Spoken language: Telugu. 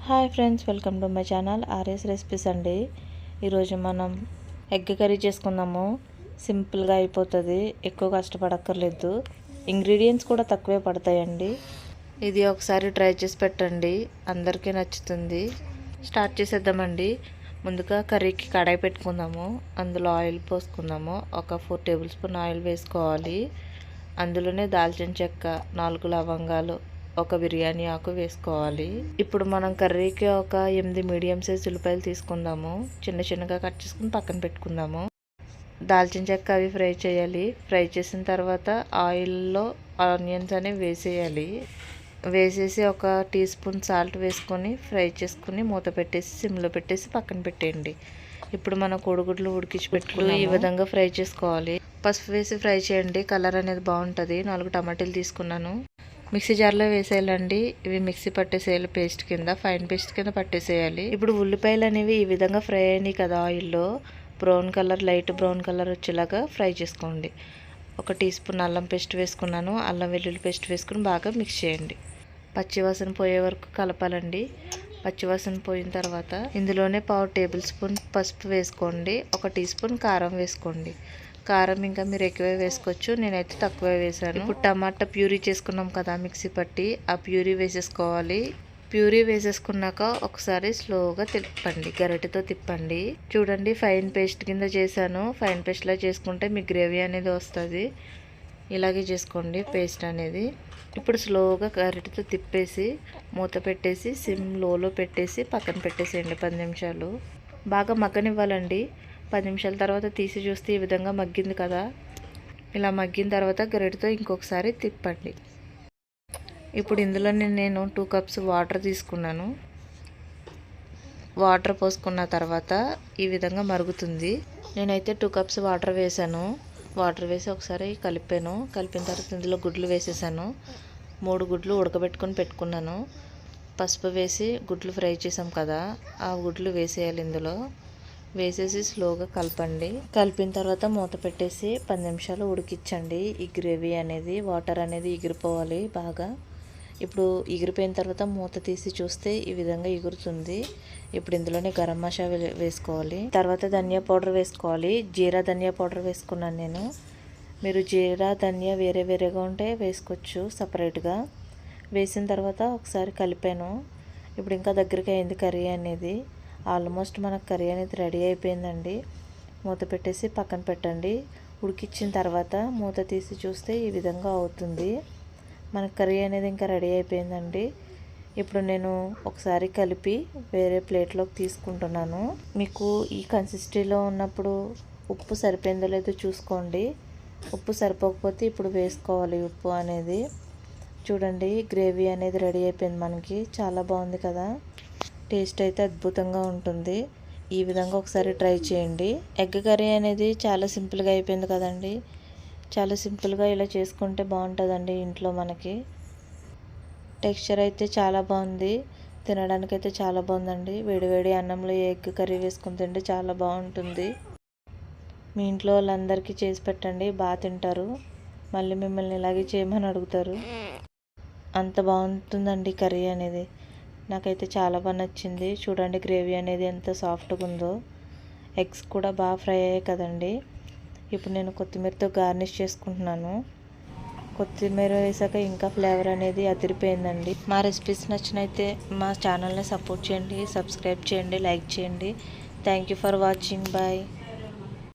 Hi friends, welcome to my channel RS recipes అండి. ఈరోజు మనం ఎగ్ కర్రీ చేసుకుందాము. సింపుల్గా అయిపోతుంది, ఎక్కువ కష్టపడక్కర్లేదు. ఇంగ్రీడియంట్స్ కూడా తక్కువే పడతాయండి. ఇది ఒకసారి ట్రై చేసి పెట్టండి, అందరికీ నచ్చుతుంది. స్టార్ట్ చేసేద్దామండి. ముందుగా కర్రీకి కడాయి పెట్టుకుందాము. అందులో ఆయిల్ పోసుకుందాము. ఒక 4 టేబుల్ స్పూన్ ఆయిల్ వేసుకోవాలి. అందులోనే దాల్చిన చెక్క, 4 లవంగాలు, ఒక బిర్యానీ ఆకు వేసుకోవాలి. ఇప్పుడు మనం కర్రీకి ఒక 8 మీడియం సైజ్ ఉల్లిపాయలు తీసుకుందాము. చిన్న చిన్నగా కట్ చేసుకుని పక్కన పెట్టుకుందాము. దాల్చిన చెక్క అవి ఫ్రై చేయాలి. ఫ్రై చేసిన తర్వాత ఆయిల్లో ఆనియన్స్ అనేవి వేసేయాలి. వేసేసి ఒక టీ స్పూన్ సాల్ట్ వేసుకొని ఫ్రై చేసుకుని మూత పెట్టేసి సిమ్లో పెట్టేసి పక్కన పెట్టేయండి. ఇప్పుడు మనం కోడిగుడ్లు ఉడికించి పెట్టుకుని ఈ విధంగా ఫ్రై చేసుకోవాలి. పసుపు వేసి ఫ్రై చేయండి, కలర్ అనేది బాగుంటుంది. 4 టమాటాలు తీసుకున్నాను. మిక్సీ జార్లో వేసేయాలండి. ఇవి మిక్సీ పట్టేసేయాలి, పేస్ట్ కింద, ఫైన్ పేస్ట్ కింద పట్టేసేయాలి. ఇప్పుడు ఉల్లిపాయలు అనేవి ఈ విధంగా ఫ్రై అయినాయి కదా, ఆయిల్లో brown colour, light brown colour వచ్చేలాగా ఫ్రై చేసుకోండి. ఒక టీ స్పూన్ అల్లం పేస్ట్ వేసుకున్నాను. అల్లం వెల్లుల్లి పేస్ట్ వేసుకుని బాగా మిక్స్ చేయండి. పచ్చివాసన పోయే వరకు కలపాలండి. పచ్చివాసన పోయిన తర్వాత ఇందులోనే 1/2 టేబుల్ స్పూన్ పసుపు వేసుకోండి. ఒక టీ స్పూన్ కారం వేసుకోండి. కారం ఇంకా మీరు ఎక్కువే వేసుకోవచ్చు, నేనైతే తక్కువే వేసాను. ఇప్పుడు టమాటా ప్యూరీ చేసుకున్నాం కదా మిక్సీ పట్టి, ఆ ప్యూరీ వేసేసుకోవాలి. ప్యూరీ వేసేసుకున్నాక ఒకసారి స్లోగా తిప్పండి, గరిటెతో తిప్పండి. చూడండి, ఫైన్ పేస్ట్ కింద చేశాను. ఫైన్ పేస్ట్లా చేసుకుంటే మీకు గ్రేవీ అనేది వస్తుంది. ఇలాగే చేసుకోండి పేస్ట్ అనేది. ఇప్పుడు స్లోగా గరిటెతో తిప్పేసి మూత పెట్టేసి సిమ్ లోలో పెట్టేసి పక్కన పెట్టేసేయండి 10 నిమిషాలు. బాగా మగ్గనివ్వాలండి. 10 నిమిషాల తర్వాత తీసి చూస్తే ఈ విధంగా మగ్గింది కదా. ఇలా మగ్గిన తర్వాత గరిటెతో ఇంకొకసారి తిప్పండి. ఇప్పుడు ఇందులో నేను 2 కప్స్ వాటర్ తీసుకున్నాను. వాటర్ పోసుకున్న తర్వాత ఈ విధంగా మరుగుతుంది. నేనైతే 2 కప్స్ వాటర్ వేసాను. వాటర్ వేసి ఒకసారి కలిపాను. కలిపిన తర్వాత ఇందులో గుడ్లు వేసేసాను. 3 గుడ్లు ఉడకబెట్టుకొని పెట్టుకున్నాను. పసుపు వేసి గుడ్లు ఫ్రై చేసాం కదా, ఆ గుడ్లు వేసేయాలి. ఇందులో వేసేసి స్లోగా కలపండి. కలిపిన తర్వాత మూత పెట్టేసి 10 నిమిషాలు ఉడికించండి. ఈ గ్రేవీ అనేది, వాటర్ అనేది ఎగిరిపోవాలి బాగా. ఇప్పుడు ఎగిరిపోయిన తర్వాత మూత తీసి చూస్తే ఈ విధంగా ఎగురుతుంది. ఇప్పుడు ఇందులోనే గరం మసాలా వేసుకోవాలి. తర్వాత ధనియా పౌడర్ వేసుకోవాలి. జీరా ధనియా పౌడర్ వేసుకున్నాను నేను. మీరు జీరా ధనియా వేరే వేరేగా ఉంటే వేసుకోవచ్చు సపరేట్గా. వేసిన తర్వాత ఒకసారి కలిపాను. ఇప్పుడు ఇంకా దగ్గరికి అయింది కర్రీ అనేది. ఆల్మోస్ట్ మనకు కర్రీ అనేది రెడీ అయిపోయిందండి. మూత పెట్టేసి పక్కన పెట్టండి. ఉడికించిన తర్వాత మూత తీసి చూస్తే ఈ విధంగా అవుతుంది. మన కర్రీ అనేది ఇంకా రెడీ అయిపోయిందండి. ఇప్పుడు నేను ఒకసారి కలిపి వేరే ప్లేట్లోకి తీసుకుంటున్నాను. మీకు ఈ కన్సిస్టెన్సీలో ఉన్నప్పుడు ఉప్పు సరిపోయిందో లేదో చూసుకోండి. ఉప్పు సరిపోకపోతే ఇప్పుడు వేసుకోవాలి ఉప్పు అనేది. చూడండి, గ్రేవీ అనేది రెడీ అయిపోయింది మనకి. చాలా బాగుంది కదా. టేస్ట్ అయితే అద్భుతంగా ఉంటుంది. ఈ విధంగా ఒకసారి ట్రై చేయండి. ఎగ్ కర్రీ అనేది చాలా సింపుల్గా అయిపోయింది కదండి. చాలా సింపుల్గా ఇలా చేసుకుంటే బాగుంటుందండి ఇంట్లో మనకి. టెక్స్చర్ అయితే చాలా బాగుంది, తినడానికైతే చాలా బాగుందండి. వేడివేడి అన్నంలో ఎగ్ కర్రీ వేసుకుని తింటే చాలా బాగుంటుంది. మీ ఇంట్లో వాళ్ళందరికీ చేసి పెట్టండి, బాగా తింటారు. మళ్ళీ మిమ్మల్ని ఇలాగే చేయమని అడుగుతారు. అంత బాగుంటుందండి కర్రీ అనేది. నాకైతే చాలా బాగా నచ్చింది. చూడండి, గ్రేవీ అనేది ఎంత సాఫ్ట్గా ఉందో. ఎగ్స్ కూడా బాగా ఫ్రై అయ్యాయి కదండి. ఇప్పుడు నేను కొత్తిమీరతో గార్నిష్ చేసుకుంటున్నాను. కొత్తిమీర వేసాక ఇంకా ఫ్లేవర్ అనేది అదిరిపోయిందండి. మా రెసిపీస్ నచ్చినైతే మా ఛానల్ని సపోర్ట్ చేయండి, సబ్స్క్రైబ్ చేయండి, లైక్ చేయండి. Thank you for watching. Bye.